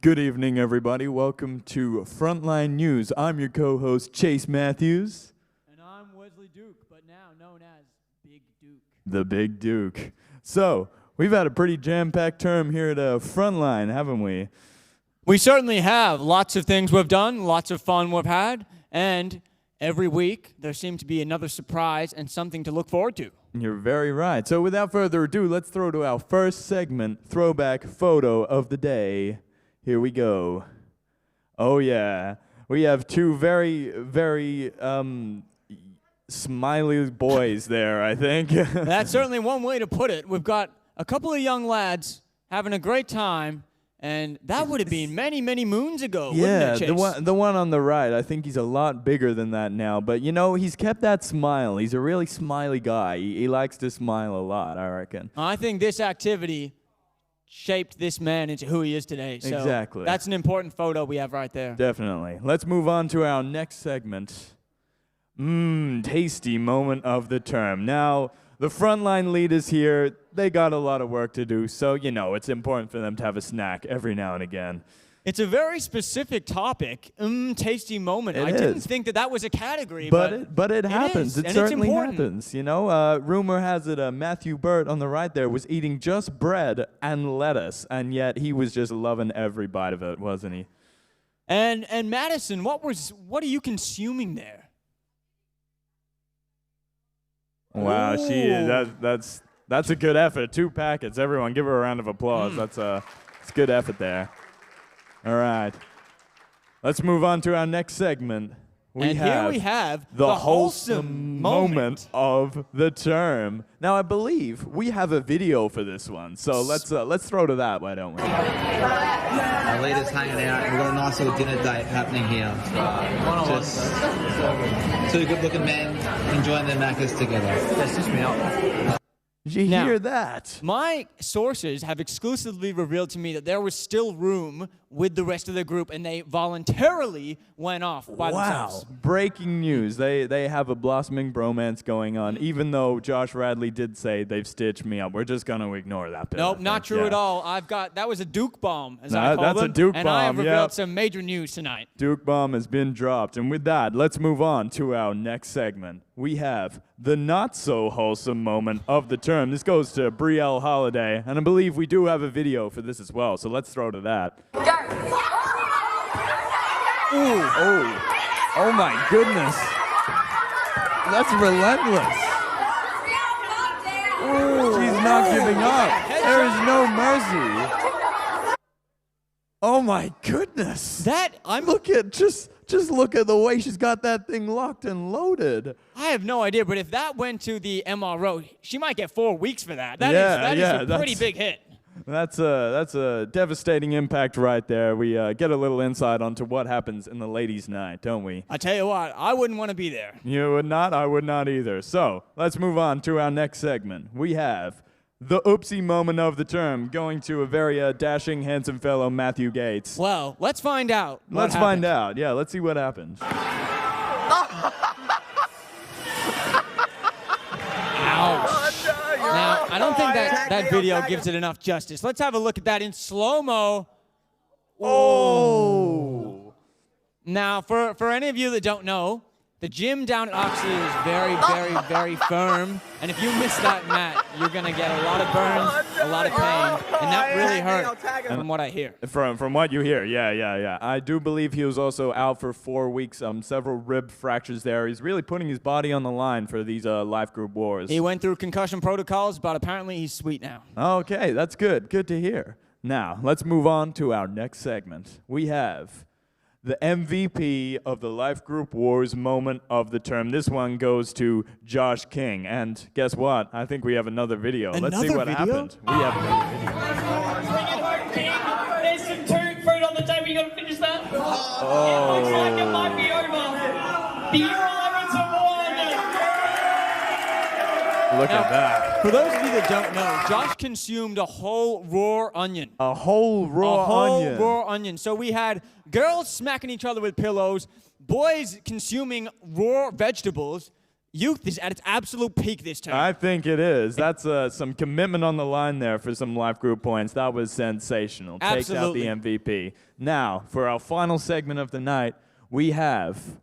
Good evening, everybody. Welcome to Frontline News. I'm your co-host, Chase Matthews. And I'm Wesley Duke, but now known as Big Duke. The Big Duke. So, we've had a pretty jam-packed term here at Frontline, haven't we? We certainly have. Lots of things we've done, lots of fun we've had, and every week there seems to be another surprise and something to look forward to. You're very right. So, without further ado, let's throw to our first segment, Throwback Photo of the Day. Here we go. Oh, yeah. We have two very, very smiley boys there, I think. That's certainly one way to put it. We've got a couple of young lads having a great time, and that would have been many, many moons ago, wouldn't it, Chase? the one on the right, I think he's a lot bigger than that now. But, you know, he's kept that smile. He's a really smiley guy. He likes to smile a lot, I reckon. I think this activity shaped this man into who he is today. So exactly. That's an important photo we have right there. Definitely. Let's move on to our next segment. Tasty moment of the term. Now, the frontline leaders here, they got a lot of work to do, so, you know, it's important for them to have a snack every now and again. It's a very specific topic, tasty moment. I didn't think that was a category, but it happens. It certainly happens. You know, rumor has it Matthew Burt on the right there was eating just bread and lettuce, and yet he was just loving every bite of it, wasn't he? And Madison, what are you consuming there? Wow, Ooh. she is. That's a good effort. 2 packets. Everyone, give her a round of applause. It's good effort there. All right. Let's move on to our next segment. Here we have the wholesome moment of the term. Now, I believe we have a video for this one, so let's throw to that, why don't we? Our leaders hanging out. We've got a nice little dinner date happening here. Just 2 good-looking men enjoying their Maccas together. That's just me up. Did you hear that? My sources have exclusively revealed to me that there was still room with the rest of the group, and they voluntarily went off by themselves. Wow. Breaking news. They have a blossoming bromance going on, even though Josh Radley did say they've stitched me up. We're just going to ignore that bit. Nope, not true at all. That was a Duke bomb, as I call them. That's a Duke bomb, and I have revealed some major news tonight. Duke bomb has been dropped. And with that, let's move on to our next segment. We have the not-so-wholesome moment of the term. This goes to Brielle Holiday, and I believe we do have a video for this as well, so let's throw to that. Ooh. Oh my goodness. That's relentless. Ooh. She's not giving up. There is no mercy. Oh my goodness. Just look at the way she's got that thing locked and loaded. I have no idea, but if that went to the MRO, she might get 4 weeks for that. That is a pretty big hit. That's a devastating impact right there. We get a little insight onto what happens in the ladies' night, don't we? I tell you what, I wouldn't want to be there. You would not? I would not either. So let's move on to our next segment. We have the oopsie moment of the term, going to a very dashing, handsome fellow, Matthew Gates. Well, let's find out. Let's find out. Yeah, let's see what happens. Ouch. Now, I don't think that video gives it enough justice. Let's have a look at that in slow-mo. Oh. Now, for any of you that don't know, the gym down at Oxley is very, very, very firm. And if you miss that mat, you're going to get a lot of burns, a lot of pain. And that really hurt from what I hear. From what you hear, yeah. I do believe he was also out for 4 weeks, several rib fractures there. He's really putting his body on the line for these life group wars. He went through concussion protocols, but apparently he's sweet now. Okay, that's good. Good to hear. Now, let's move on to our next segment. We have the MVP of the Life Group Wars moment of the term. This one goes to Josh King. And guess what? I think we have another video. Let's see what happened. We have another video. There's some food on the table. You got to finish that? Oh. It looks like it might be over. The Euro Lemons are won. Look at that. For those of you that don't know, Josh consumed a whole raw onion. A whole raw onion. Raw onion. So we had girls smacking each other with pillows, boys consuming raw vegetables. youth is at its absolute peak this term. I think it is. That's some commitment on the line there for some life group points. That was sensational. Absolutely. Takes out the MVP. Now, for our final segment of the night, we have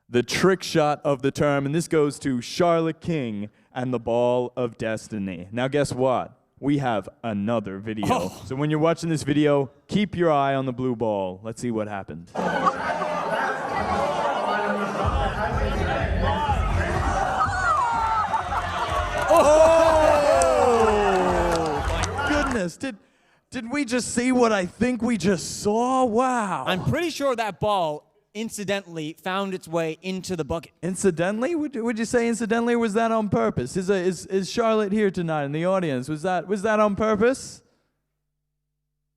the trick shot of the term, and this goes to Charlotte King and the Ball of Destiny. Now, guess what? We have another video. Oh. So when you're watching this video, keep your eye on the blue ball. Let's see what happened. Oh my goodness. Did we just see what I think we just saw? Wow. I'm pretty sure that ball incidentally found its way into the bucket. Incidentally? Would you say incidentally, or was that on purpose? Is Charlotte here tonight in the audience? Was that on purpose?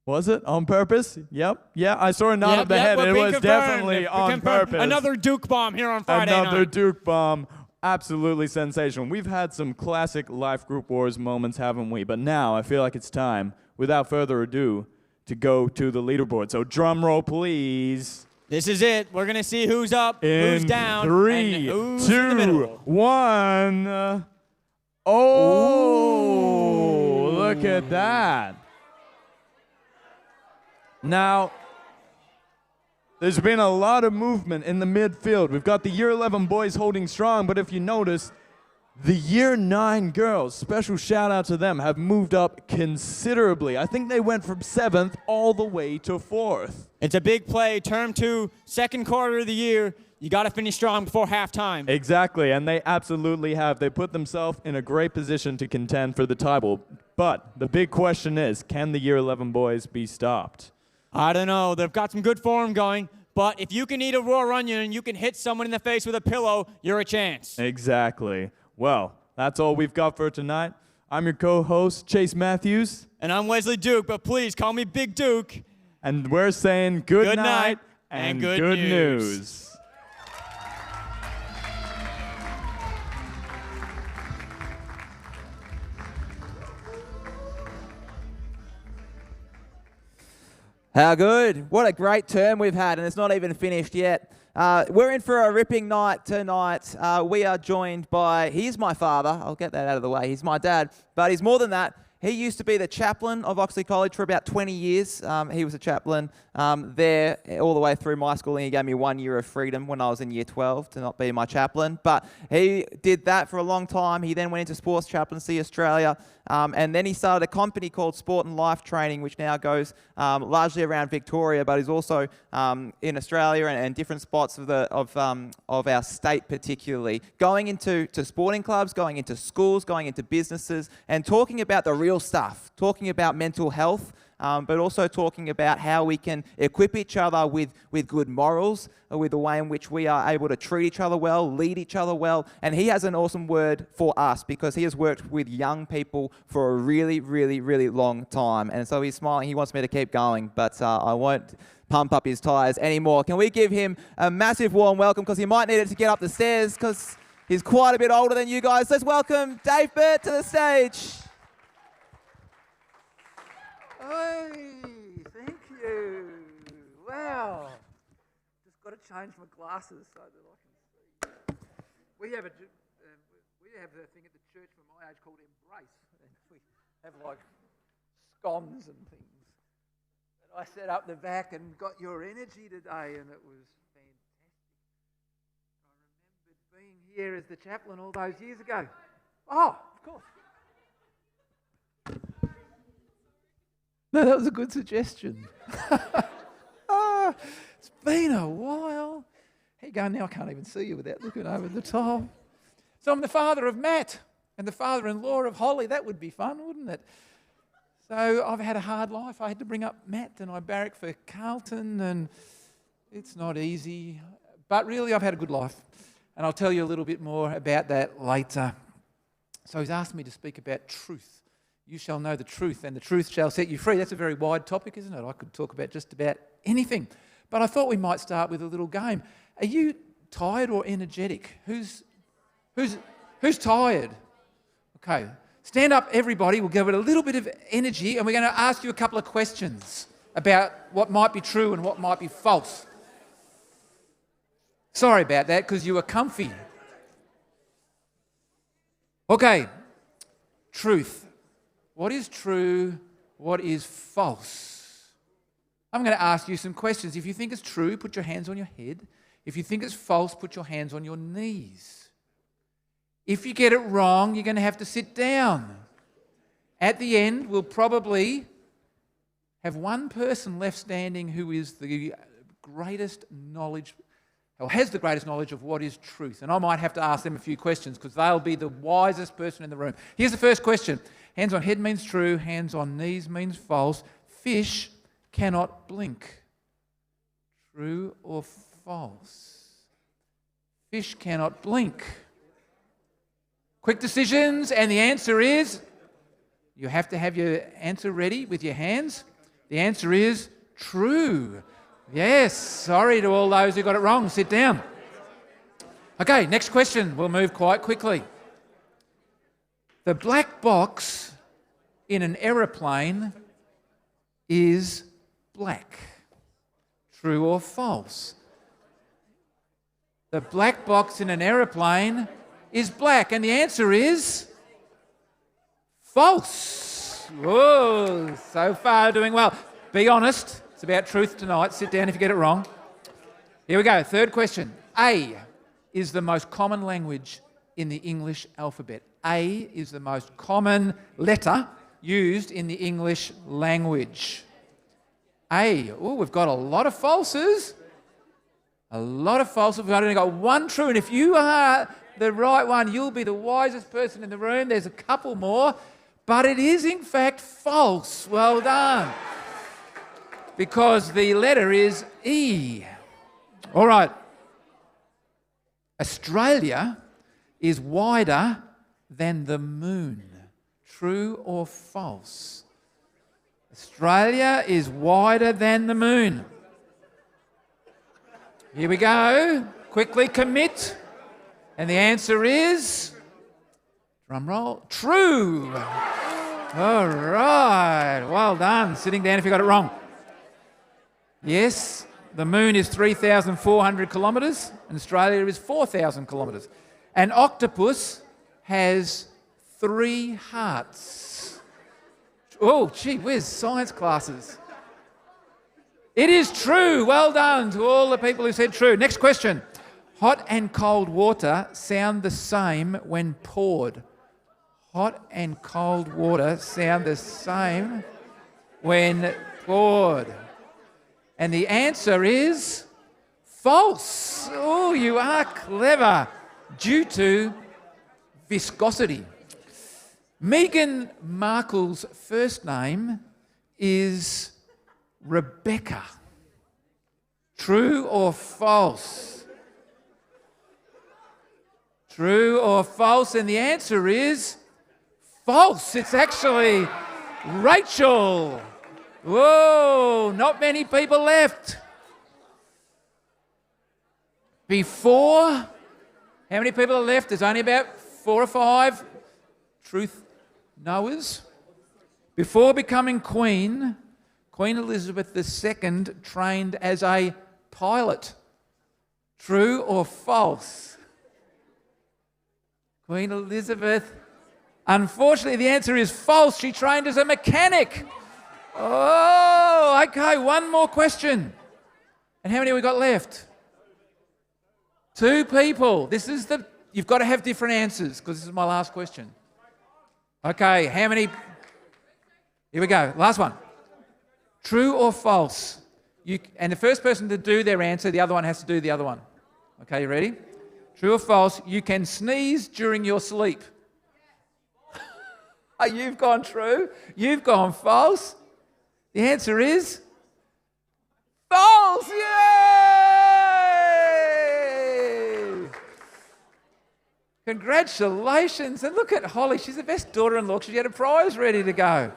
Was it on purpose? Yep. Yeah, I saw a nod of the head. It was definitely on purpose. Another Duke bomb here on Friday night. Another Duke bomb. Absolutely sensational. We've had some classic Life Group Wars moments, haven't we? But now I feel like it's time, without further ado, to go to the leaderboard. So drum roll, please. This is it. We're going to see who's up, who's down, 3, and who's 2, in the middle. 1. Oh, look at that. Now, there's been a lot of movement in the midfield. We've got the Year 11 boys holding strong, but if you notice, the Year 9 girls, special shout out to them, have moved up considerably. I think they went from 7th all the way to 4th. It's a big play. Term 2, second quarter of the year. You got to finish strong before halftime. Exactly, and they absolutely have. They put themselves in a great position to contend for the title. But the big question is, can the Year 11 boys be stopped? I don't know. They've got some good form going. But if you can eat a raw onion and you can hit someone in the face with a pillow, you're a chance. Exactly. Well, that's all we've got for tonight. I'm your co-host, Chase Matthews. And I'm Wesley Duke, but please call me Big Duke. And we're saying good night and good news. How good. What a great term we've had, and it's not even finished yet. We're in for a ripping night tonight. We are joined by, he's my father. I'll get that out of the way. He's my dad, but he's more than that. He used to be the chaplain of Oxley College for about 20 years. He was a chaplain there all the way through my schooling. He gave me 1 year of freedom when I was in year 12 to not be my chaplain. But he did that for a long time. He then went into Sports Chaplaincy Australia. And then he started a company called Sport and Life Training, which now goes largely around Victoria, but is also in Australia and different spots of our state particularly. Going into sporting clubs, going into schools, going into businesses, and talking about the real stuff, talking about mental health, but also talking about how we can equip each other with good morals, with the way in which we are able to treat each other well, lead each other well. And he has an awesome word for us because he has worked with young people for a really, really, really long time. And so he's smiling. He wants me to keep going, but I won't pump up his tires anymore. Can we give him a massive warm welcome, because he might need it to get up the stairs because he's quite a bit older than you guys. Let's welcome Dave Burt to the stage. Hey, thank you. Wow. Just got to change my glasses so that I can see. We have the thing at the church for my age called Embrace. And we have like scones and things. But I set up the back and got your energy today, and it was fantastic. I remembered being here as the chaplain all those years ago. Oh, of course. No, that was a good suggestion. It's been a while. Here you go, now I can't even see you without looking over the top. So I'm the father of Matt and the father-in-law of Holly. That would be fun, wouldn't it? So I've had a hard life. I had to bring up Matt and I barrack for Carlton, and it's not easy. But really, I've had a good life. And I'll tell you a little bit more about that later. So he's asked me to speak about truth. You shall know the truth, and the truth shall set you free. That's a very wide topic, isn't it? I could talk about just about anything. But I thought we might start with a little game. Are you tired or energetic? Who's tired? Okay. Stand up, everybody. We'll give it a little bit of energy, and we're going to ask you a couple of questions about what might be true and what might be false. Sorry about that, because you were comfy. Okay, truth. What is true? What is false? I'm going to ask you some questions. If you think it's true, put your hands on your head. If you think it's false, put your hands on your knees. If you get it wrong, you're going to have to sit down. At the end, we'll probably have one person left standing who is the greatest knowledge, or has the greatest knowledge of what is truth. And I might have to ask them a few questions because they'll be the wisest person in the room. Here's the first question. Hands on head means true. Hands on knees means false. Fish cannot blink. True or false? Fish cannot blink. Quick decisions, and the answer is, you have to have your answer ready with your hands. The answer is true. Yes, sorry to all those who got it wrong. Sit down. Okay, next question. We'll move quite quickly. The black box in an aeroplane is black. True or false? The black box in an aeroplane is black, and the answer is false. Whoa, so far doing well. Be honest. It's about truth tonight. Sit down if you get it wrong. Here we go. Third question. A is the most common language in the English alphabet. A is the most common letter used in the English language. A. Oh, we've got a lot of falses. A lot of falses. We've only got one true. And if you are the right one, you'll be the wisest person in the room. There's a couple more. But it is, in fact, false. Well done. Because the letter is E. All right. Australia is wider than the moon. True or false? Australia is wider than the moon. Here we go. Quickly commit. And the answer is, drum roll, true. All right. Well done. Sitting down if you got it wrong. Yes, the moon is 3,400 kilometres and Australia is 4,000 kilometres. An octopus has 3 hearts. Oh, gee whiz, science classes. It is true. Well done to all the people who said true. Next question. Hot and cold water sound the same when poured. Hot and cold water sound the same when poured. And the answer is false. Oh, you are clever. Due to viscosity. Meghan Markle's first name is Rebecca. True or false? True or false? And the answer is false. It's actually Rachel. Whoa, not many people left. Before, how many people are left? There's only about 4 or 5 truth knowers. Before becoming Queen, Queen Elizabeth II trained as a pilot. True or false? Queen Elizabeth, unfortunately the answer is false. She trained as a mechanic. Oh, okay, one more question. And how many have we got left? 2 people. You've got to have different answers because this is my last question. Okay, how many? Here we go, last one. True or false? And the first person to do their answer, the other one has to do the other one. Okay, you ready? True or false? You can sneeze during your sleep. You've gone true. You've gone false. The answer is false. Yay! Congratulations. And look at Holly. She's the best daughter-in-law because she had a prize ready to go.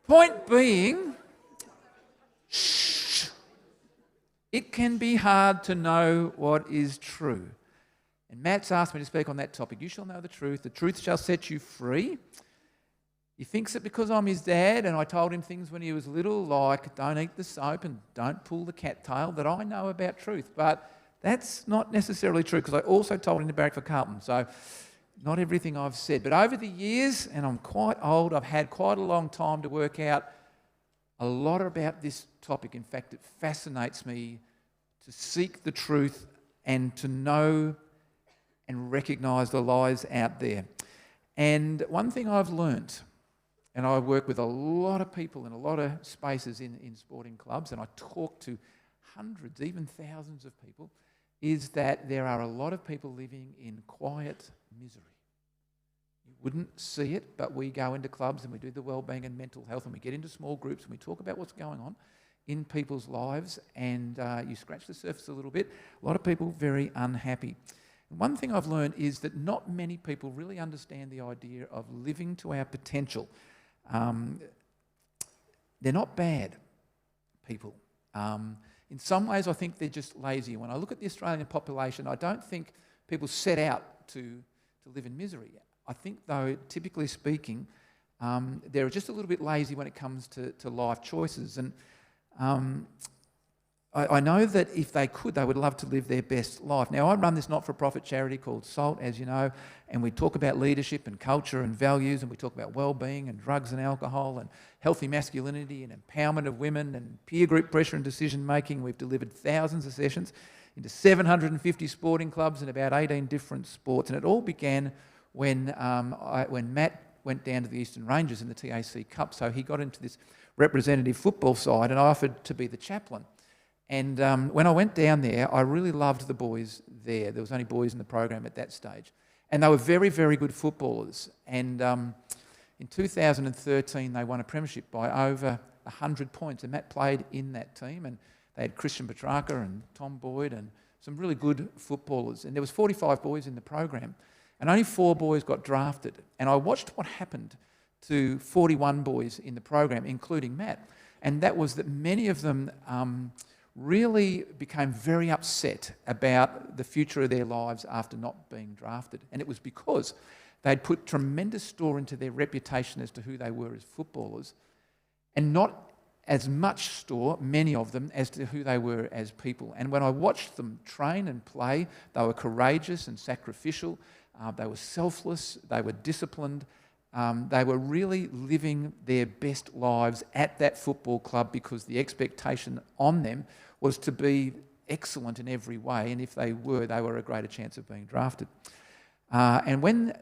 Point being, shh. It can be hard to know what is true. And Matt's asked me to speak on that topic. You shall know the truth. The truth shall set you free. He thinks that because I'm his dad and I told him things when he was little, like don't eat the soap and don't pull the cattail, that I know about truth. But that's not necessarily true because I also told him to barrack for Carlton. So not everything I've said. But over the years, and I'm quite old, I've had quite a long time to work out a lot about this topic. In fact, it fascinates me to seek the truth and to know and recognise the lies out there. And one thing I've learnt, and I work with a lot of people in a lot of spaces in sporting clubs, and I talk to hundreds, even thousands of people, is that there are a lot of people living in quiet misery. You wouldn't see it, but we go into clubs and we do the wellbeing and mental health, and we get into small groups and we talk about what's going on in people's lives, and you scratch the surface a little bit. A lot of people very unhappy. And one thing I've learned is that not many people really understand the idea of living to our potential. They're not bad people. In some ways, I think they're just lazy. When I look at the Australian population, I don't think people set out to live in misery. I think, though, typically speaking, they're just a little bit lazy when it comes to life choices. And I know that if they could, they would love to live their best life. Now, I run this not-for-profit charity called SALT, as you know, and we talk about leadership and culture and values, and we talk about well-being and drugs and alcohol and healthy masculinity and empowerment of women and peer group pressure and decision-making. We've delivered thousands of sessions into 750 sporting clubs in about 18 different sports, and it all began when Matt went down to the Eastern Rangers in the TAC Cup, so he got into this representative football side, and I offered to be the chaplain. And when I went down there, I really loved the boys there. There was only boys in the program at that stage. And they were very, very good footballers. And in 2013, they won a premiership by over 100 points. And Matt played in that team. And they had Christian Petrarca and Tom Boyd and some really good footballers. And there was 45 boys in the program. And only 4 boys got drafted. And I watched what happened to 41 boys in the program, including Matt. And that was that many of them really became very upset about the future of their lives after not being drafted. And it was because they'd put tremendous store into their reputation as to who they were as footballers, and not as much store, many of them, as to who they were as people. And when I watched them train and play, they were courageous and sacrificial, they were selfless, they were disciplined, they were really living their best lives at that football club because the expectation on them was to be excellent in every way, and if they were a greater chance of being drafted. And when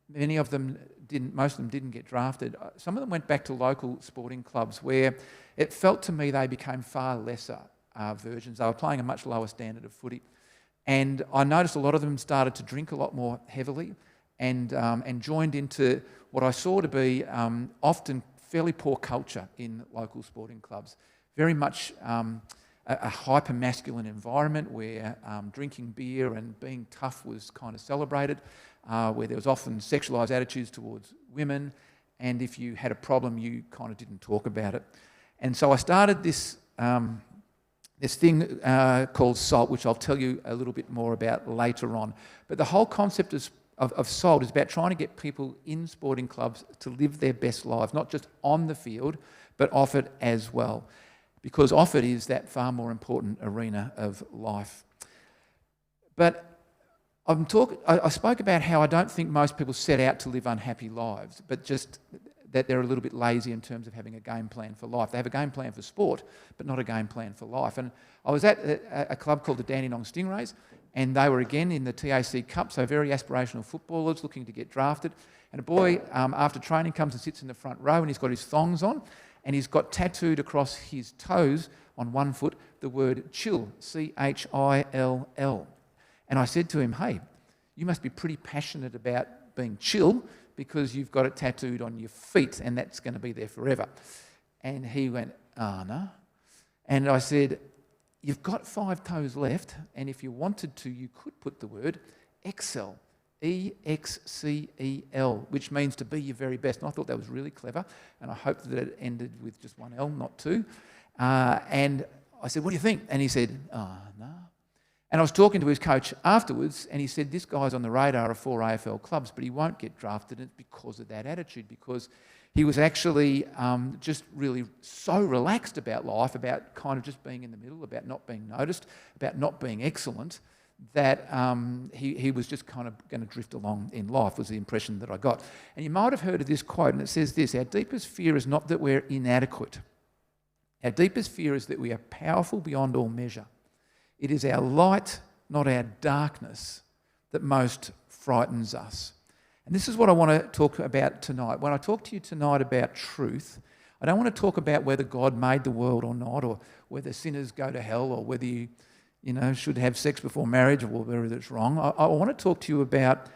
many of them didn't, most of them didn't get drafted, some of them went back to local sporting clubs where it felt to me they became far lesser versions. They were playing a much lower standard of footy. And I noticed a lot of them started to drink a lot more heavily and joined into what I saw to be often fairly poor culture in local sporting clubs. Very much a hyper-masculine environment where drinking beer and being tough was kind of celebrated, where there was often sexualised attitudes towards women, and if you had a problem, you kind of didn't talk about it. And so I started this thing called SALT, which I'll tell you a little bit more about later on. But the whole concept of SALT is about trying to get people in sporting clubs to live their best lives, not just on the field, but off it as well. Because off it is that far more important arena of life. But I spoke about how I don't think most people set out to live unhappy lives, but just that they're a little bit lazy in terms of having a game plan for life. They have a game plan for sport, but not a game plan for life. And I was at a club called the Dandenong Stingrays, and they were again in the TAC Cup, so very aspirational footballers looking to get drafted. And a boy, after training, comes and sits in the front row, and he's got his thongs on, and he's got tattooed across his toes on one foot the word chill, C-H-I-L-L. And I said to him, hey, you must be pretty passionate about being chill because you've got it tattooed on your feet and that's going to be there forever. And he went, no. And I said, you've got 5 toes left, and if you wanted to, you could put the word excel, E-X-C-E-L, which means to be your very best. And I thought that was really clever, and I hoped that it ended with just 1 L, not 2. And I said, what do you think? And he said, no. And I was talking to his coach afterwards, and he said, this guy's on the radar of 4 AFL clubs, but he won't get drafted. And it's because of that attitude, because he was actually just really so relaxed about life, about kind of just being in the middle, about not being noticed, about not being excellent, that he was just kind of going to drift along in life, was the impression that I got. And you might have heard of this quote, and it says this: our deepest fear is not that we're inadequate. Our deepest fear is that we are powerful beyond all measure. It is our light, not our darkness, that most frightens us. And this is what I want to talk about tonight. When I talk to you tonight about truth, I don't want to talk about whether God made the world or not, or whether sinners go to hell, or whether you should have sex before marriage, or whether it's wrong. I want to talk to you about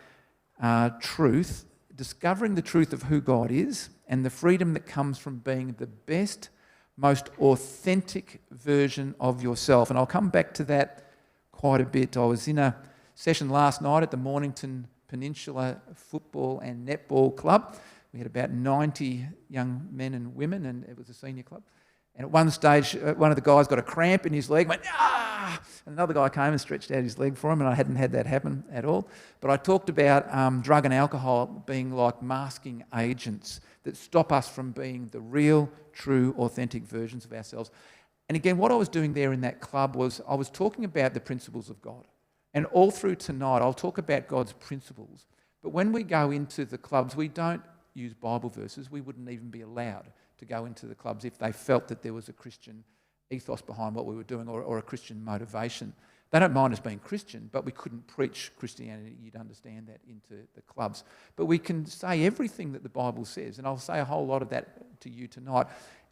truth, discovering the truth of who God is, and the freedom that comes from being the best, most authentic version of yourself. And I'll come back to that quite a bit. I was in a session last night at the Mornington Peninsula Football and Netball Club. We had about 90 young men and women, and it was a senior club. And at one stage, one of the guys got a cramp in his leg, went, ah! And another guy came and stretched out his leg for him, and I hadn't had that happen at all. But I talked about drug and alcohol being like masking agents that stop us from being the real, true, authentic versions of ourselves. And again, what I was doing there in that club was I was talking about the principles of God. And all through tonight, I'll talk about God's principles. But when we go into the clubs, we don't use Bible verses. We wouldn't even be allowed to go into the clubs if they felt that there was a Christian ethos behind what we were doing, or a Christian motivation. They don't mind us being Christian, but we couldn't preach Christianity. You'd understand that into the clubs. But we can say everything that the Bible says, and I'll say a whole lot of that to you tonight,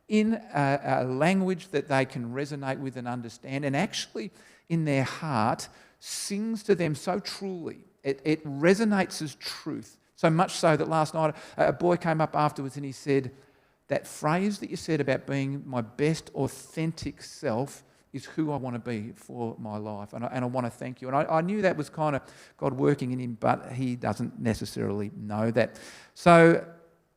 in a language that they can resonate with and understand, and actually in their heart sings to them so truly. It resonates as truth, so much so that last night a boy came up afterwards and he said, that phrase that you said about being my best authentic self is who I want to be for my life. And I want to thank you. And I knew that was kind of God working in him, but he doesn't necessarily know that. So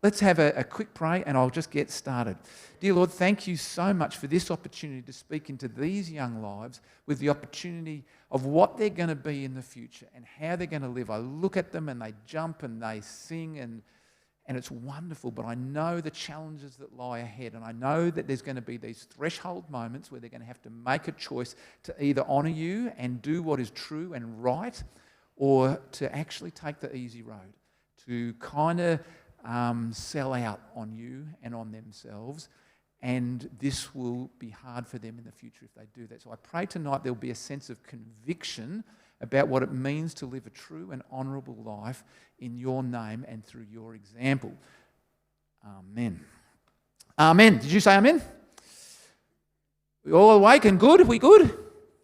let's have a quick pray and I'll just get started. Dear Lord, thank you so much for this opportunity to speak into these young lives with the opportunity of what they're going to be in the future and how they're going to live. I look at them and they jump and they sing and it's wonderful, but I know the challenges that lie ahead, and I know that there's going to be these threshold moments where they're going to have to make a choice to either honour you and do what is true and right, or to actually take the easy road, to kind of sell out on you and on themselves, and this will be hard for them in the future if they do that. So I pray tonight there'll be a sense of conviction about what it means to live a true and honourable life in your name and through your example. Amen. Amen. Did you say amen? We all awake and good? We good?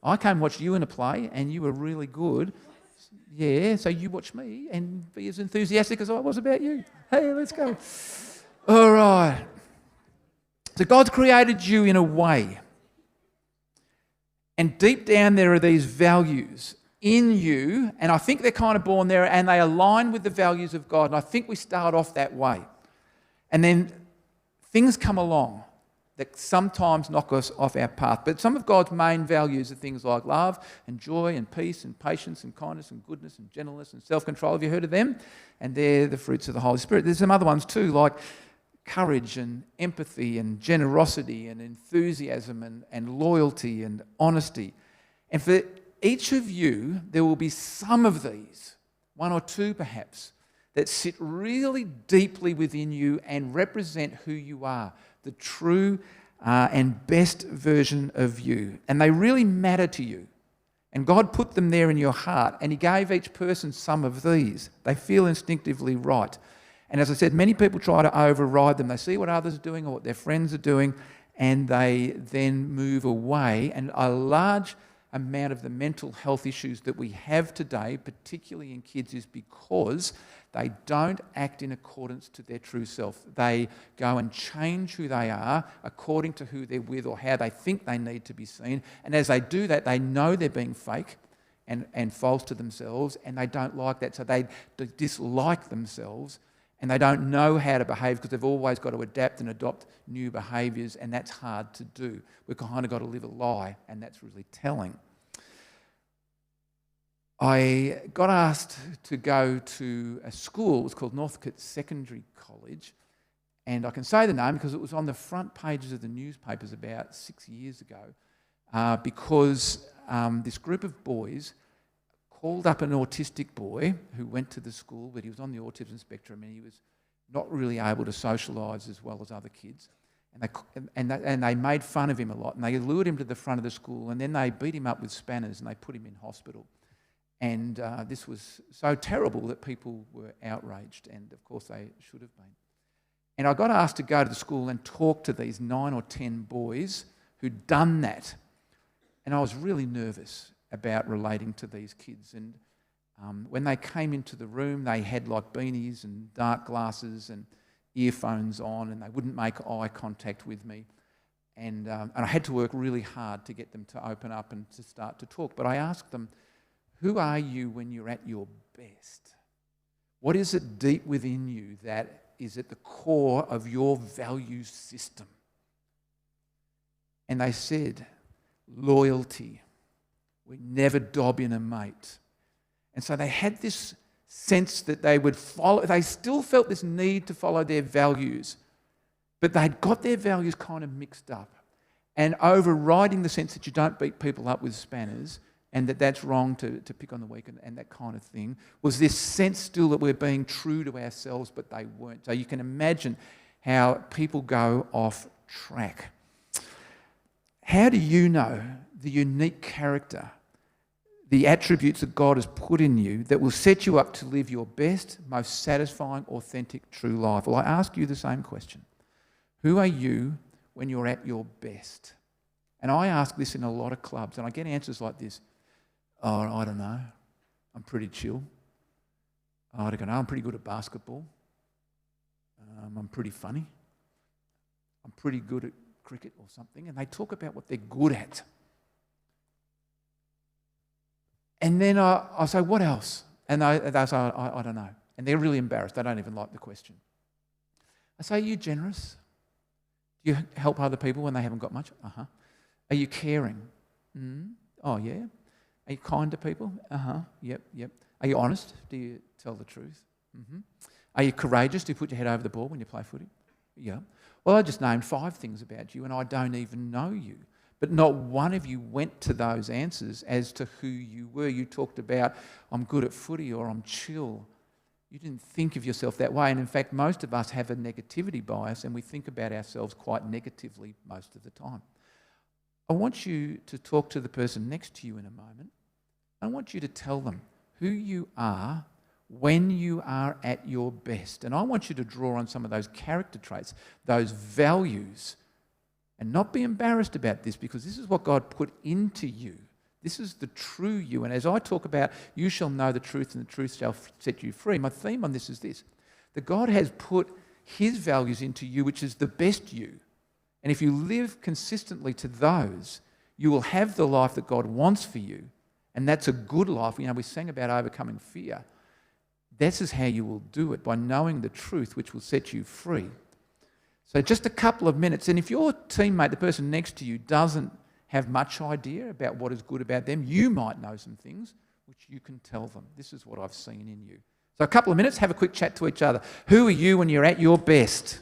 I came and watched you in a play and you were really good. Yeah, so you watch me and be as enthusiastic as I was about you. Hey, let's go. All right. So God's created you in a way. And deep down there are these values in you, and I think they're kind of born there, and they align with the values of God. And I think we start off that way. And then things come along that sometimes knock us off our path. But some of God's main values are things like love and joy and peace and patience and kindness and goodness and gentleness and self-control. Have you heard of them? And they're the fruits of the Holy Spirit. There's some other ones too, like courage and empathy and generosity and enthusiasm and loyalty and honesty. And for each of you, there will be some of these, one or two perhaps, that sit really deeply within you and represent who you are, the true and best version of you. And they really matter to you. And God put them there in your heart, and He gave each person some of these. They feel instinctively right. And as I said, many people try to override them. They see what others are doing or what their friends are doing, and they then move away. And a large amount of the mental health issues that we have today, particularly in kids, is because they don't act in accordance to their true self. They go and change who they are according to who they're with or how they think they need to be seen. And as they do that, they know they're being fake and false to themselves, and they don't like that. So they dislike themselves, and they don't know how to behave because they've always got to adapt and adopt new behaviours, and that's hard to do. We've kind of got to live a lie, and that's really telling. I got asked to go to a school. It was called Northcote Secondary College, and I can say the name because it was on the front pages of the newspapers about 6 years ago, because this group of boys called up an autistic boy who went to the school, but he was on the autism spectrum and he was not really able to socialise as well as other kids. And they made fun of him a lot, and they lured him to the front of the school, and then they beat him up with spanners and they put him in hospital. And this was so terrible that people were outraged, and of course they should have been. And I got asked to go to the school and talk to these 9 or 10 boys who'd done that. And I was really nervous about relating to these kids. And when they came into the room, they had like beanies and dark glasses and earphones on, and they wouldn't make eye contact with me. And I had to work really hard to get them to open up and to start to talk. But I asked them, who are you when you're at your best? What is it deep within you that is at the core of your value system? And they said, loyalty. We never dob in a mate. And so they had this sense that they would follow, they still felt this need to follow their values, but they'd got their values kind of mixed up. And overriding the sense that you don't beat people up with spanners and that that's wrong to pick on the weak and that kind of thing, was this sense still that we're being true to ourselves, but they weren't. So you can imagine how people go off track. How do you know the unique character, the attributes that God has put in you that will set you up to live your best, most satisfying, authentic, true life? Well, I ask you the same question. Who are you when you're at your best? And I ask this in a lot of clubs, and I get answers like this. Oh, I don't know. I'm pretty chill. I don't know. I'm pretty good at basketball. I'm pretty funny. I'm pretty good at cricket or something. And they talk about what they're good at. And then I say, what else? And they say, I don't know. And they're really embarrassed. They don't even like the question. I say, are you generous? Do you help other people when they haven't got much? Uh-huh. Are you caring? Oh, yeah. Are you kind to people? Uh-huh. Yep. Are you honest? Do you tell the truth? Mm-hmm. Are you courageous? Do you put your head over the ball when you play footy? Yeah. Well, I just named 5 things about you and I don't even know you. But not one of you went to those answers as to who you were. You talked about, I'm good at footy or I'm chill. You didn't think of yourself that way. And in fact, most of us have a negativity bias and we think about ourselves quite negatively most of the time. I want you to talk to the person next to you in a moment. I want you to tell them who you are when you are at your best. And I want you to draw on some of those character traits, those values, and not be embarrassed about this because this is what God put into you. This is the true you. And as I talk about, you shall know the truth and the truth shall set you free, my theme on this is this, that God has put his values into you, which is the best you. And if you live consistently to those, you will have the life that God wants for you. And that's a good life. You know, we sang about overcoming fear. This is how you will do it, by knowing the truth, which will set you free. So just a couple of minutes. And if your teammate, the person next to you, doesn't have much idea about what is good about them, you might know some things which you can tell them. This is what I've seen in you. So a couple of minutes, have a quick chat to each other. Who are you when you're at your best?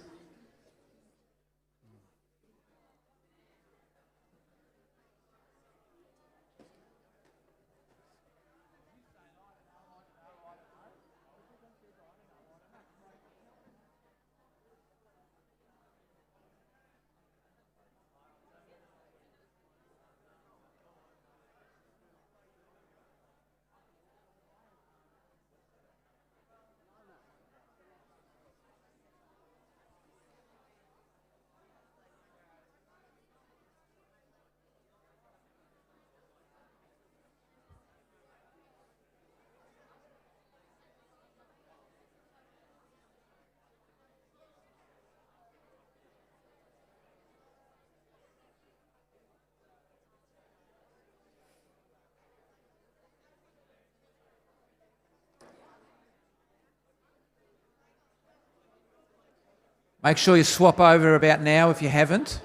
Make sure you swap over about now if you haven't.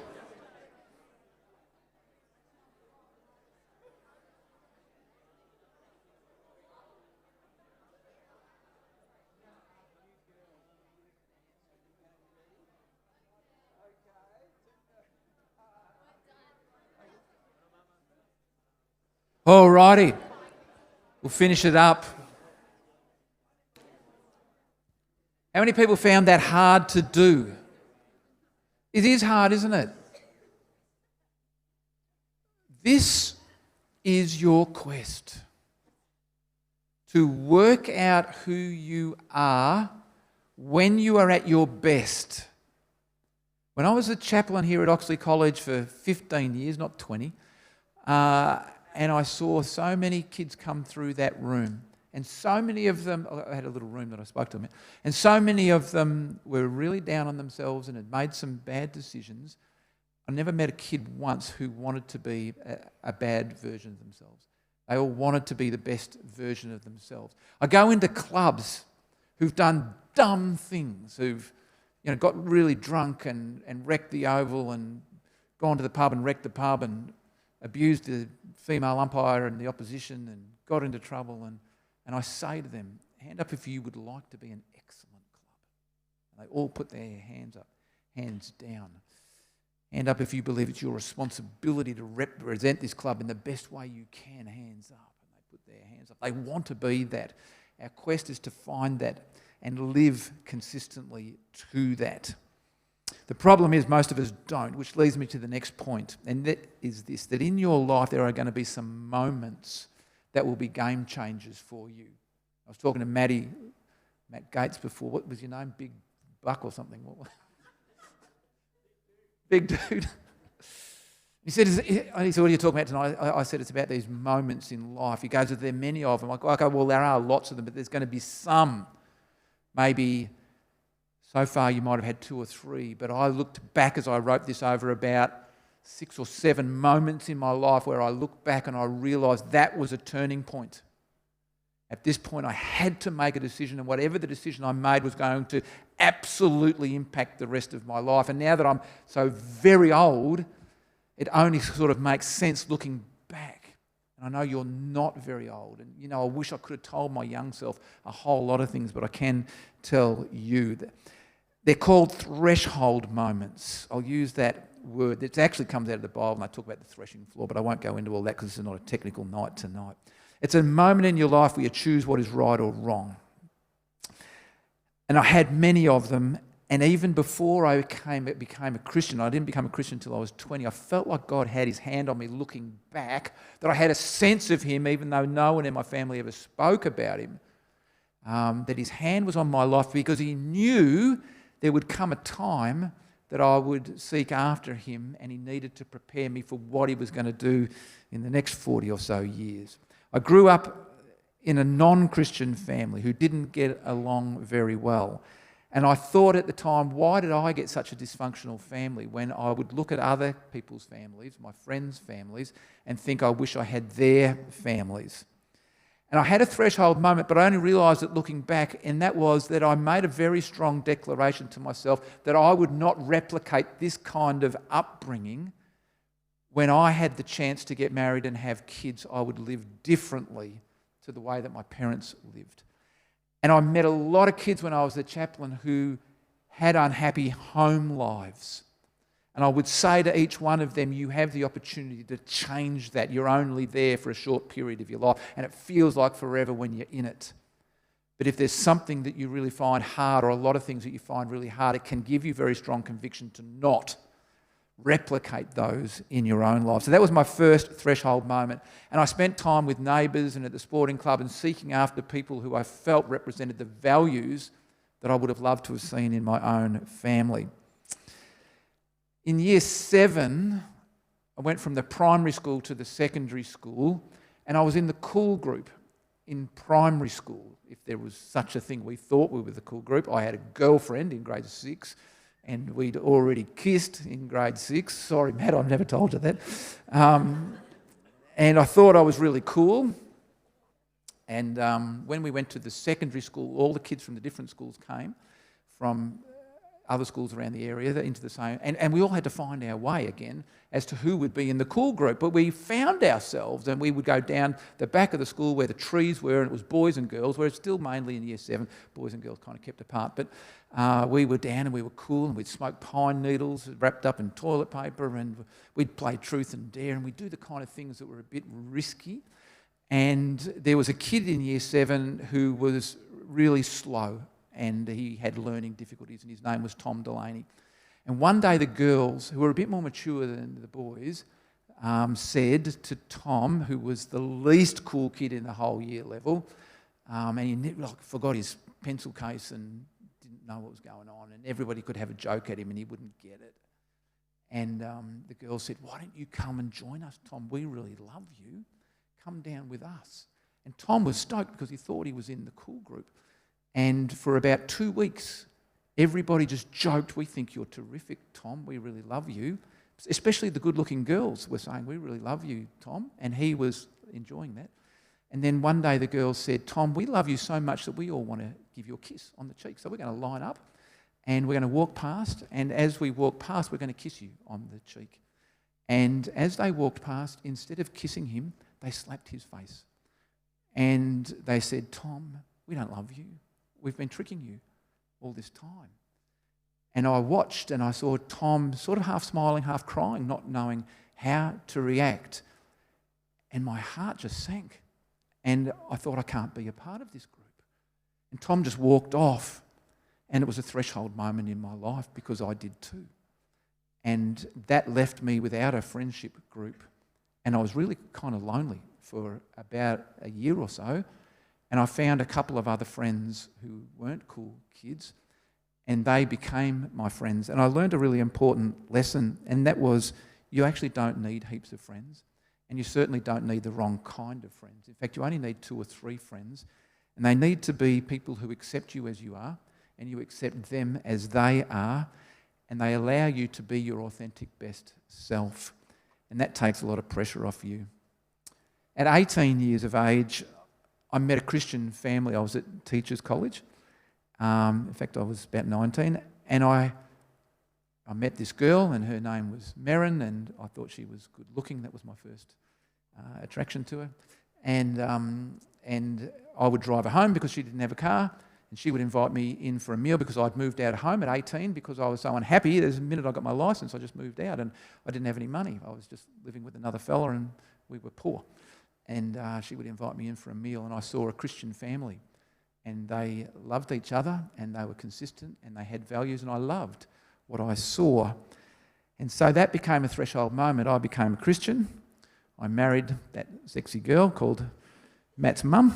All righty. We'll finish it up. How many people found that hard to do? It is hard, isn't it? This is your quest. To work out who you are when you are at your best. When I was a chaplain here at Oxley College for 15 years, not 20, and I saw so many kids come through that room, and so many of them, I had a little room that I spoke to them in, and so many of them were really down on themselves and had made some bad decisions. I never met a kid once who wanted to be a bad version of themselves. They all wanted to be the best version of themselves. I go into clubs who've done dumb things, who've got really drunk and wrecked the Oval and gone to the pub and wrecked the pub and abused the female umpire and the opposition and got into trouble. And I say to them, hand up if you would like to be an excellent club. And they all put their hands up, hands down. Hand up if you believe it's your responsibility to represent this club in the best way you can, hands up. And they put their hands up. They want to be that. Our quest is to find that and live consistently to that. The problem is most of us don't, which leads me to the next point, and that is this, that in your life there are going to be some moments that will be game changers for you. I was talking to Matt Gates before. What was your name? Big Buck or something? Big dude. He said, what are you talking about tonight? I said, it's about these moments in life. He goes, there are many of them. I go, well, there are lots of them, but there's going to be some. Maybe so far you might have had 2 or 3, but I looked back as I wrote this over about 6 or 7 moments in my life where I look back and I realised that was a turning point. At this point, I had to make a decision, and whatever the decision I made was going to absolutely impact the rest of my life. And now that I'm so very old, it only sort of makes sense looking back. And I know you're not very old. And, I wish I could have told my young self a whole lot of things, but I can tell you that they're called threshold moments. I'll use that word. It actually comes out of the Bible, and I talk about the threshing floor, but I won't go into all that because it's not a technical night tonight. It's a moment in your life where you choose what is right or wrong. And I had many of them, and even before I became a Christian, I didn't become a Christian until I was 20, I felt like God had his hand on me looking back, that I had a sense of him, even though no one in my family ever spoke about him, that his hand was on my life because he knew there would come a time that I would seek after him, and he needed to prepare me for what he was going to do in the next 40 or so years. I grew up in a non-Christian family who didn't get along very well. And I thought at the time, why did I get such a dysfunctional family, when I would look at other people's families, my friends' families, and think I wish I had their families. And I had a threshold moment, but I only realised it looking back, and that was that I made a very strong declaration to myself that I would not replicate this kind of upbringing. When I had the chance to get married and have kids, I would live differently to the way that my parents lived. And I met a lot of kids when I was a chaplain who had unhappy home lives. And I would say to each one of them, you have the opportunity to change that. You're only there for a short period of your life, and it feels like forever when you're in it. But if there's something that you really find hard, or a lot of things that you find really hard, it can give you very strong conviction to not replicate those in your own life. So that was my first threshold moment. And I spent time with neighbours and at the sporting club and seeking after people who I felt represented the values that I would have loved to have seen in my own family. In year 7, I went from the primary school to the secondary school, and I was in the cool group in primary school, if there was such a thing. We thought we were the cool group. I had a girlfriend in grade 6, and we'd already kissed in grade 6. Sorry, Matt, I've never told you that. And I thought I was really cool. And when we went to the secondary school, all the kids from the different schools came from other schools around the area into the same, and we all had to find our way again as to who would be in the cool group. But we found ourselves, and we would go down the back of the school where the trees were, and it was boys and girls, where it's still mainly in year 7, boys and girls kind of kept apart. But we were down and we were cool, and we'd smoke pine needles wrapped up in toilet paper, and we'd play truth and dare, and we'd do the kind of things that were a bit risky. And there was a kid in year 7 who was really slow and he had learning difficulties, and his name was Tom Delaney. And one day the girls, who were a bit more mature than the boys, said to Tom, who was the least cool kid in the whole year level, and he forgot his pencil case and didn't know what was going on, and everybody could have a joke at him and he wouldn't get it. And the girl said, "Why don't you come and join us, Tom? We really love you. Come down with us." And Tom was stoked because he thought he was in the cool group. And for about 2 weeks, everybody just joked, "We think you're terrific, Tom. We really love you." Especially the good-looking girls were saying, "We really love you, Tom." And he was enjoying that. And then one day the girls said, "Tom, we love you so much that we all want to give you a kiss on the cheek. So we're going to line up and we're going to walk past. And as we walk past, we're going to kiss you on the cheek." And as they walked past, instead of kissing him, they slapped his face. And they said, "Tom, we don't love you. We've been tricking you all this time." And I watched and I saw Tom sort of half smiling, half crying, not knowing how to react. And my heart just sank. And I thought, I can't be a part of this group. And Tom just walked off. And it was a threshold moment in my life because I did too. And that left me without a friendship group. And I was really kind of lonely for about a year or so. And I found a couple of other friends who weren't cool kids, and they became my friends. And I learned a really important lesson, and that was you actually don't need heaps of friends, and you certainly don't need the wrong kind of friends. In fact, you only need 2 or 3 friends, and they need to be people who accept you as you are, and you accept them as they are, and they allow you to be your authentic best self. And that takes a lot of pressure off you. At 18 years of age, I met a Christian family. I was at Teachers College. In fact, I was about 19, and I met this girl, and her name was Merrin, and I thought she was good looking. That was my first attraction to her. And I would drive her home because she didn't have a car, and she would invite me in for a meal because I'd moved out of home at 18 because I was so unhappy. The minute I got my licence, I just moved out, and I didn't have any money. I was just living with another fella, and we were poor. And she would invite me in for a meal, and I saw a Christian family, and they loved each other, and they were consistent, and they had values, and I loved what I saw. And so that became a threshold moment. I became a Christian. I married that sexy girl called Matt's mum.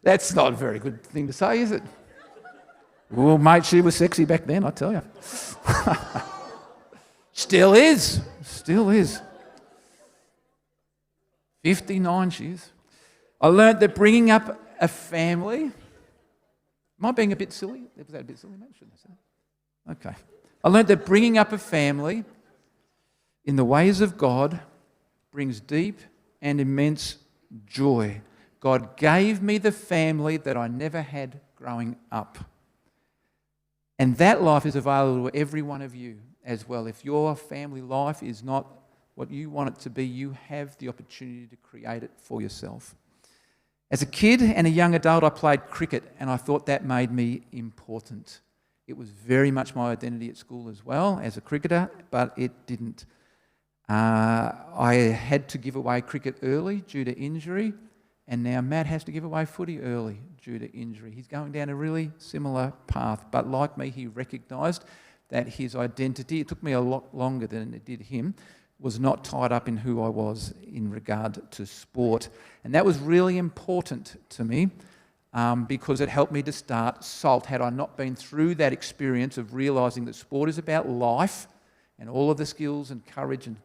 That's not a very good thing to say, is it? Well, mate, she was sexy back then, I tell you. Still is. Still is. 59 she is. I learnt that bringing up a family... Am I being a bit silly? Was that a bit silly, mate? Shouldn't I say that? Okay. I learnt that bringing up a family in the ways of God brings deep and immense joy. God gave me the family that I never had growing up. And that life is available to every one of you as well. If your family life is not what you want it to be, you have the opportunity to create it for yourself. As a kid and a young adult, I played cricket, and I thought that made me important. It was very much my identity at school as well as a cricketer, but it didn't. I had to give away cricket early due to injury, and now Matt has to give away footy early due to injury. He's going down a really similar path, but like me, he recognised that his identity, it took me a lot longer than it did him, was not tied up in who I was in regard to sport. And that was really important to me because it helped me to start SALT. Had I not been through that experience of realising that sport is about life and all of the skills and courage and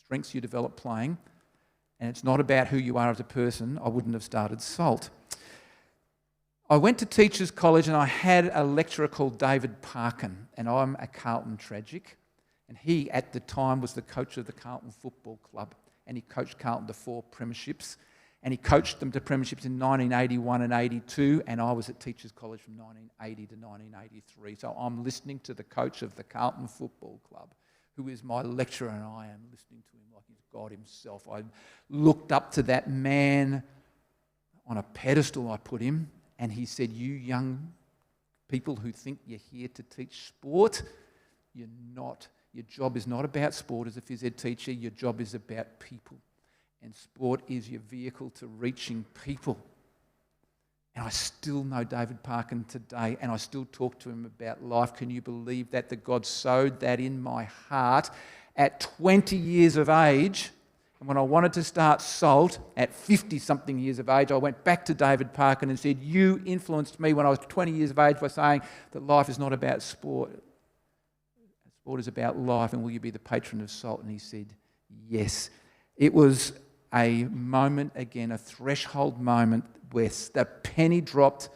strengths you develop playing, and it's not about who you are as a person, I wouldn't have started SALT. I went to Teachers College and I had a lecturer called David Parkin, and I'm a Carlton tragic. And he, at the time, was the coach of the Carlton Football Club. And he coached Carlton to 4 premierships. And he coached them to premierships in 1981 and 82. And I was at Teachers College from 1980 to 1983. So I'm listening to the coach of the Carlton Football Club, who is my lecturer, and I am listening to him like he's God himself. I looked up to that man on a pedestal, I put him. And he said, "You young people who think you're here to teach sport, you're not. Your job is not about sport as a phys ed teacher. Your job is about people. And sport is your vehicle to reaching people. And I still know David Parkin today, and I still talk to him about life. Can you believe that God sowed that in my heart at 20 years of age? And when I wanted to start SALT at 50-something years of age, I went back to David Parkin and said, you influenced me when I was 20 years of age by saying that life is not about sport. Sport is about life, and will you be the patron of SALT? And he said, yes. It was a moment, again, a threshold moment where the penny dropped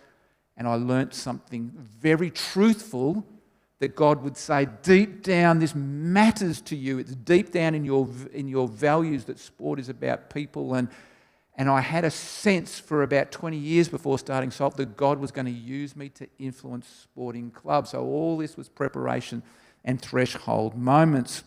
and I learnt something very truthful that God would say, deep down, this matters to you. It's deep down in your values that sport is about people. And I had a sense for about 20 years before starting SALT that God was going to use me to influence sporting clubs. So all this was preparation and threshold moments.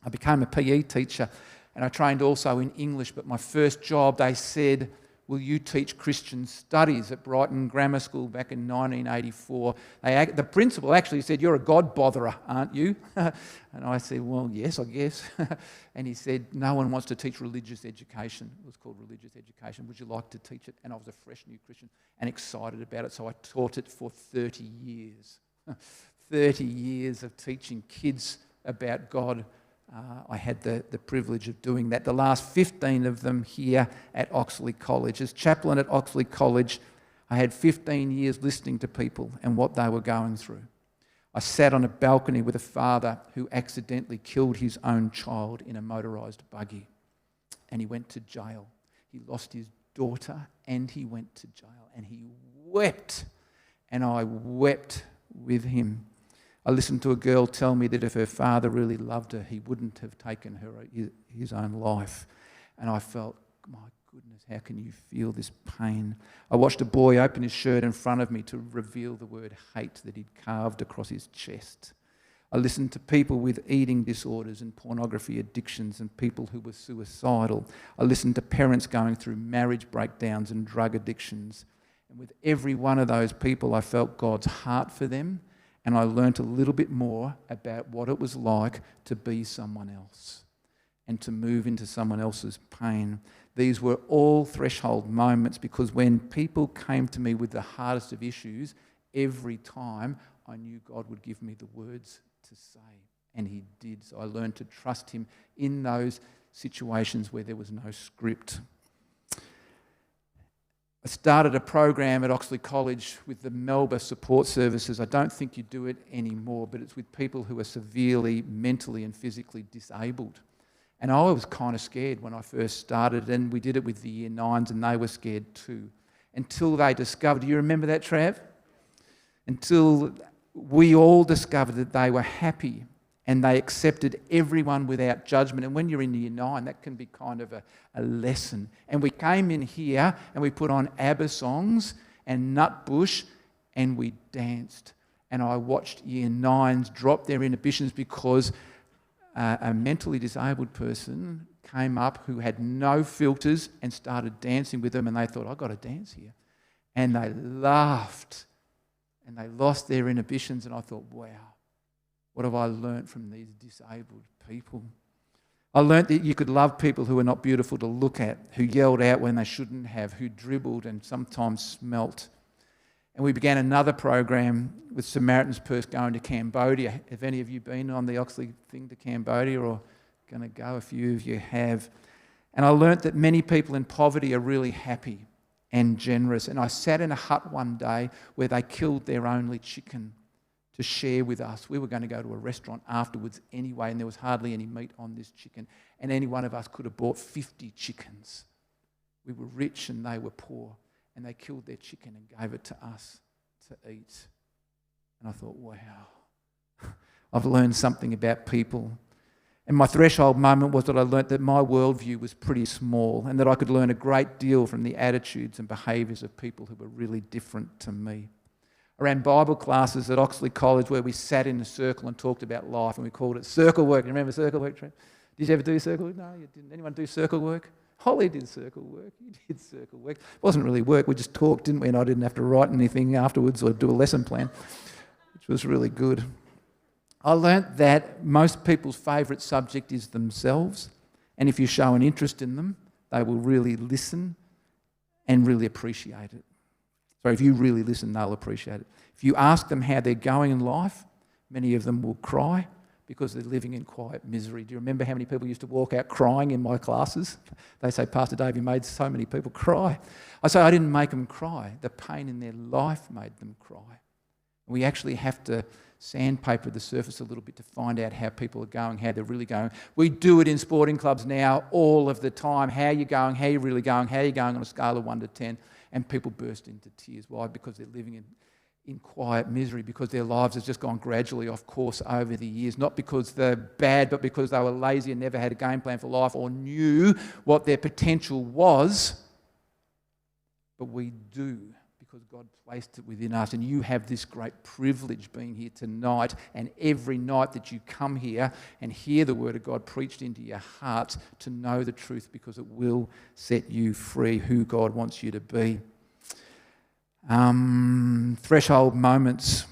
I became a PE teacher and I trained also in English, but my first job, they said, will you teach Christian studies at Brighton Grammar School back in 1984? The principal actually said, you're a God botherer, aren't you? And I said, well, yes, I guess. And he said, no one wants to teach religious education. It was called religious education. Would you like to teach it? And I was a fresh new Christian and excited about it, so I taught it for 30 years. 30 years of teaching kids about God. I had the privilege of doing that. The last 15 of them here at Oxley College. As chaplain at Oxley College, I had 15 years listening to people and what they were going through. I sat on a balcony with a father who accidentally killed his own child in a motorised buggy, and he went to jail. He lost his daughter and he went to jail, and he wept, and I wept with him. I listened to a girl tell me that if her father really loved her, he wouldn't have taken her his own life. And I felt, my goodness, how can you feel this pain? I watched a boy open his shirt in front of me to reveal the word hate that he'd carved across his chest. I listened to people with eating disorders and pornography addictions and people who were suicidal. I listened to parents going through marriage breakdowns and drug addictions. And with every one of those people, I felt God's heart for them. And I learnt a little bit more about what it was like to be someone else and to move into someone else's pain. These were all threshold moments, because when people came to me with the hardest of issues, every time I knew God would give me the words to say. And he did. So I learned to trust him in those situations where there was no script. I started a program at Oxley College with the Melba Support Services. I don't think you do it anymore, but it's with people who are severely mentally and physically disabled. And I was kind of scared when I first started, and we did it with the Year 9s, and they were scared too. Until they discovered, do you remember that, Trav? Until we all discovered that they were happy and they accepted everyone without judgment. And when you're in Year 9, that can be kind of a lesson. And we came in here and we put on ABBA songs and Nutbush and we danced. And I watched Year 9s drop their inhibitions because a mentally disabled person came up who had no filters and started dancing with them, and they thought, I've got to dance here. And they laughed and they lost their inhibitions, and I thought, wow. What have I learnt from these disabled people? I learnt that you could love people who are not beautiful to look at, who yelled out when they shouldn't have, who dribbled and sometimes smelt. And we began another program with Samaritan's Purse going to Cambodia. Have any of you been on the Oxley thing to Cambodia, or going to go? A few of you have. And I learnt that many people in poverty are really happy and generous. And I sat in a hut one day where they killed their only chicken to share with us. We were going to go to a restaurant afterwards anyway, and there was hardly any meat on this chicken. And any one of us could have bought 50 chickens. We were rich and they were poor. And they killed their chicken and gave it to us to eat. And I thought, wow, I've learned something about people. And my threshold moment was that I learnt that my worldview was pretty small, and that I could learn a great deal from the attitudes and behaviours of people who were really different to me. I ran Bible classes at Oxley College where we sat in a circle and talked about life, and we called it circle work. You remember circle work, Trent? Did you ever do circle work? No, you didn't. Anyone do circle work? Holly did circle work. You did circle work. It wasn't really work. We just talked, didn't we? And I didn't have to write anything afterwards or do a lesson plan, which was really good. I learnt that most people's favourite subject is themselves, and if you show an interest in them, they will really listen and really appreciate it. So if you really listen, they'll appreciate it. If you ask them how they're going in life, many of them will cry because they're living in quiet misery. Do you remember how many people used to walk out crying in my classes? They say, Pastor Dave, you made so many people cry. I say, I didn't make them cry. The pain in their life made them cry. We actually have to sandpaper the surface a little bit to find out how people are going, how they're really going. We do it in sporting clubs now all of the time. How are you going? How are you really going? How are you going on a scale of 1 to 10? And people burst into tears. Why? Because they're living in quiet misery, because their lives have just gone gradually off course over the years. Not because they're bad, but because they were lazy and never had a game plan for life or knew what their potential was. But we do, because God placed it within us. And you have this great privilege being here tonight, and every night that you come here and hear the word of God preached into your hearts, to know the truth, because it will set you free, who God wants you to be. Threshold moments.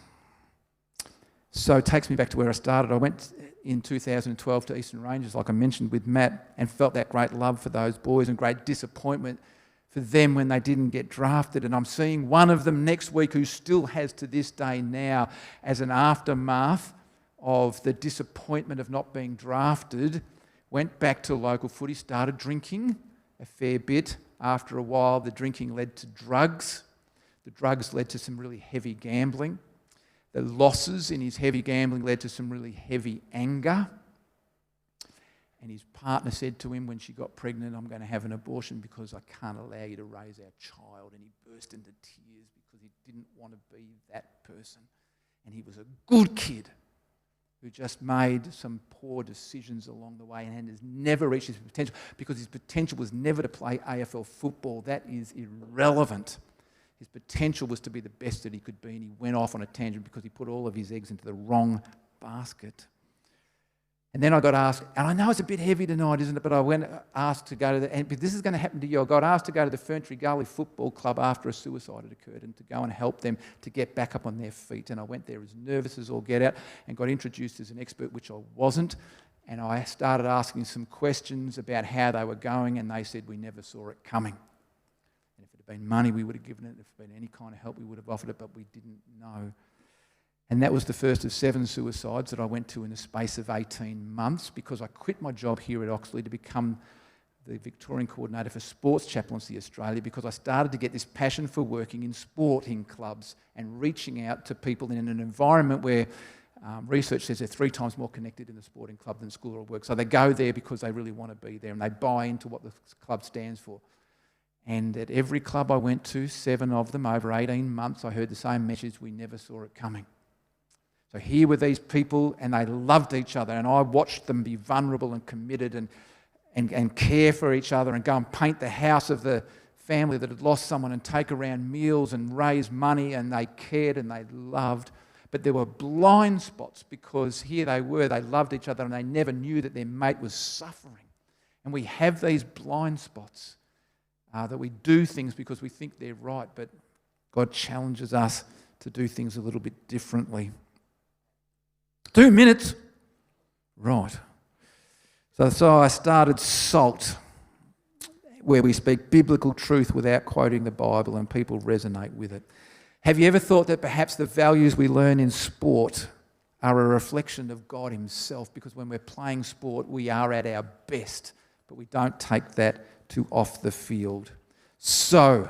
So it takes me back to where I started. I went in 2012 to Eastern Rangers, like I mentioned, with Matt, and felt that great love for those boys and great disappointment for them when they didn't get drafted. And I'm seeing one of them next week who still has to this day now, as an aftermath of the disappointment of not being drafted, went back to local footy, started drinking a fair bit. After a while, the drinking led to drugs. The drugs led to some really heavy gambling. The losses in his heavy gambling led to some really heavy anger. And his partner said to him when she got pregnant, I'm going to have an abortion because I can't allow you to raise our child. And he burst into tears because he didn't want to be that person. And he was a good kid who just made some poor decisions along the way and has never reached his potential, because his potential was never to play AFL football. That is irrelevant. His potential was to be the best that he could be, and he went off on a tangent because he put all of his eggs into the wrong basket. And then I got asked, and I know it's a bit heavy tonight, isn't it? But I went asked to go to and this is going to happen to you. I got asked to go to the Ferntree Gully Football Club after a suicide had occurred, and to go and help them to get back up on their feet. And I went there as nervous as all get out, and got introduced as an expert, which I wasn't. And I started asking some questions about how they were going, and they said we never saw it coming. And if it had been money, we would have given it. If it had been any kind of help, we would have offered it, but we didn't know. And that was the first of 7 suicides that I went to in the space of 18 months, because I quit my job here at Oxley to become the Victorian Coordinator for Sports Chaplaincy Australia, because I started to get this passion for working in sporting clubs and reaching out to people in an environment where research says they're 3 times more connected in the sporting club than school or work. So they go there because they really want to be there, and they buy into what the club stands for. And at every club I went to, 7 of them, over 18 months, I heard the same message: we never saw it coming. So here were these people, and they loved each other, and I watched them be vulnerable and committed and care for each other, and go and paint the house of the family that had lost someone, and take around meals and raise money, and they cared and they loved. But there were blind spots, because here they were, they loved each other, and they never knew that their mate was suffering. And we have these blind spots that we do things because we think they're right, but God challenges us to do things a little bit differently. 2 minutes. Right. So I started SALT, where we speak biblical truth without quoting the Bible, and people resonate with it. Have you ever thought that perhaps the values we learn in sport are a reflection of God himself? Because when we're playing sport, we are at our best, but we don't take that to off the field. So,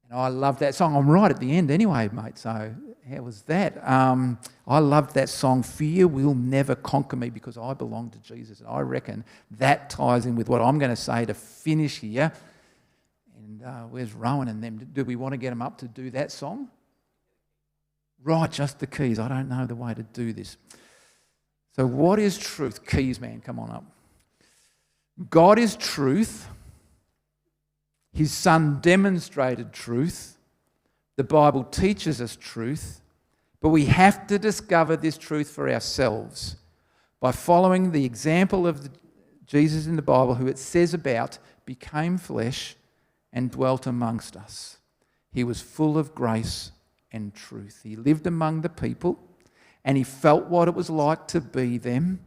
and I love that song. I'm right at the end anyway, mate, so how was that? I loved that song, Fear Will Never Conquer Me, because I belong to Jesus. And I reckon that ties in with what I'm going to say to finish here. And where's Rowan and them? Do we want to get them up to do that song? Right, just the keys. I don't know the way to do this. So what is truth? Keys, man, come on up. God is truth. His Son demonstrated truth. The Bible teaches us truth, but we have to discover this truth for ourselves by following the example of Jesus in the Bible, who it says about became flesh and dwelt amongst us. He was full of grace and truth. He lived among the people, and he felt what it was like to be them,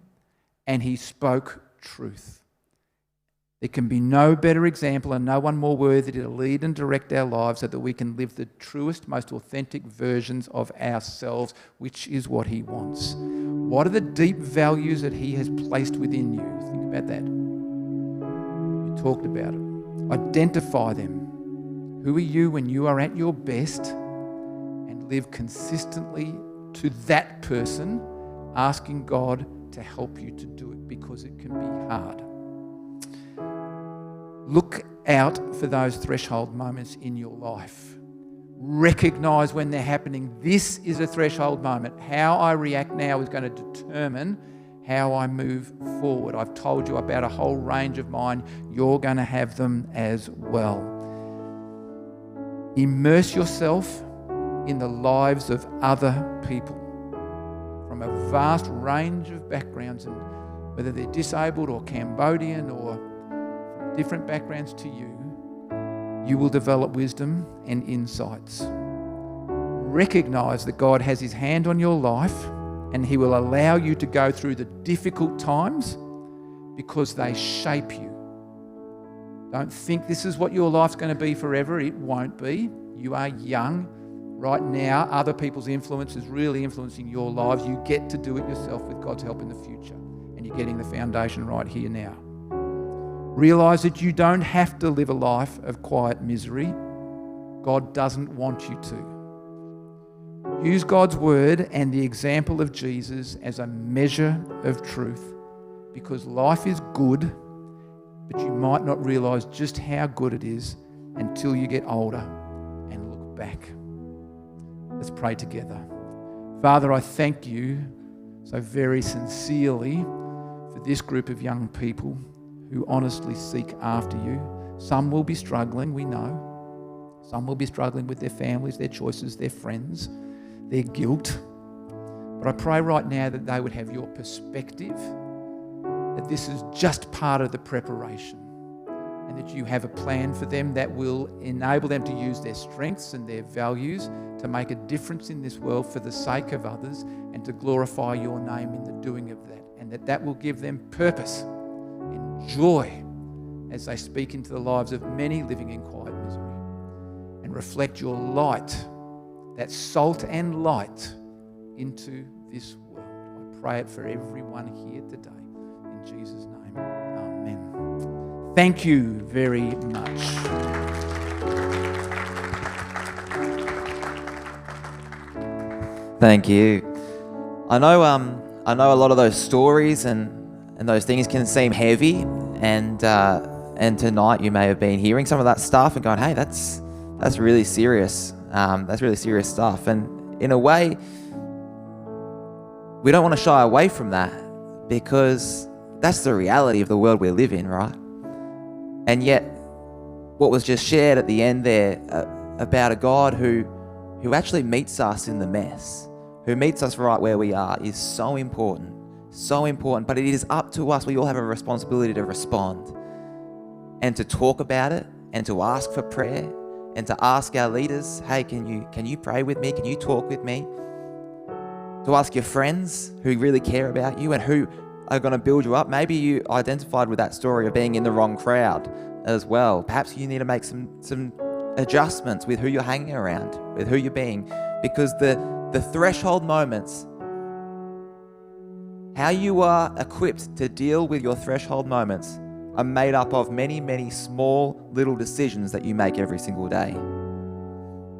and he spoke truth. There can be no better example and no one more worthy to lead and direct our lives so that we can live the truest, most authentic versions of ourselves, which is what he wants. What are the deep values that he has placed within you? Think about that. We talked about it. Identify them. Who are you when you are at your best? And live consistently to that person, asking God to help you to do it, because it can be hard. Look out for those threshold moments in your life. Recognize when they're happening. This is a threshold moment. How I react now is going to determine how I move forward. I've told you about a whole range of mine. You're going to have them as well. Immerse yourself in the lives of other people from a vast range of backgrounds, and whether they're disabled or Cambodian or different backgrounds to you, you will develop wisdom and insights. Recognize that God has his hand on your life, and he will allow you to go through the difficult times because they shape you. Don't think this is what your life's going to be forever. It won't be. You are young. Right now, other people's influence is really influencing your lives. You get to do it yourself with God's help in the future, and you're getting the foundation right here now. Realize that you don't have to live a life of quiet misery. God doesn't want you to. Use God's word and the example of Jesus as a measure of truth, because life is good, but you might not realize just how good it is until you get older and look back. Let's pray together. Father, I thank you so very sincerely for this group of young people who honestly seek after you. Some will be struggling, we know. Some will be struggling with their families, their choices, their friends, their guilt. But I pray right now that they would have your perspective, that this is just part of the preparation, and that you have a plan for them that will enable them to use their strengths and their values to make a difference in this world for the sake of others and to glorify your name in the doing of that, and that will give them purpose and joy as they speak into the lives of many living in quiet misery, and reflect your light, that salt and light, into this world. I pray it for everyone here today. In Jesus' name, amen. Thank you very much. Thank you. I know a lot of those stories and those things can seem heavy, and tonight you may have been hearing some of that stuff and going, hey, that's really serious. That's really serious stuff. And in a way, we don't want to shy away from that, because that's the reality of the world we live in, right? And yet, what was just shared at the end there about a God who actually meets us in the mess, who meets us right where we are, is so important. So important. But it is up to us. We all have a responsibility to respond and to talk about it and to ask for prayer and to ask our leaders, hey, can you pray with me? Can you talk with me? To ask your friends who really care about you and who are going to build you up. Maybe you identified with that story of being in the wrong crowd as well. Perhaps you need to make some adjustments with who you're hanging around, with who you're being, because the threshold moments, how you are equipped to deal with your threshold moments, are made up of many, many small little decisions that you make every single day.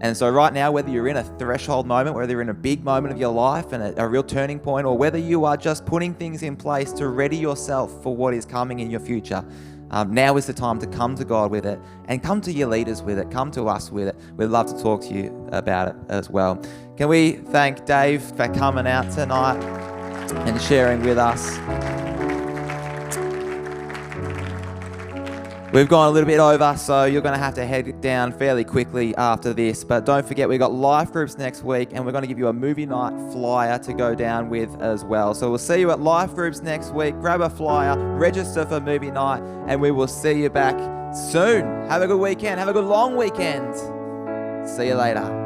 And so right now, whether you're in a threshold moment, whether you're in a big moment of your life and a real turning point, or whether you are just putting things in place to ready yourself for what is coming in your future, now is the time to come to God with it, and come to your leaders with it, come to us with it. We'd love to talk to you about it as well. Can we thank Dave for coming out tonight and sharing with us? We've gone a little bit over, so you're going to have to head down fairly quickly after this. But don't forget, we've got life groups next week, and we're going to give you a movie night flyer to go down with as well. So we'll see you at life groups next week. Grab a flyer, register for movie night, and we will see you back soon. Have a good weekend. Have a good long weekend. See you later.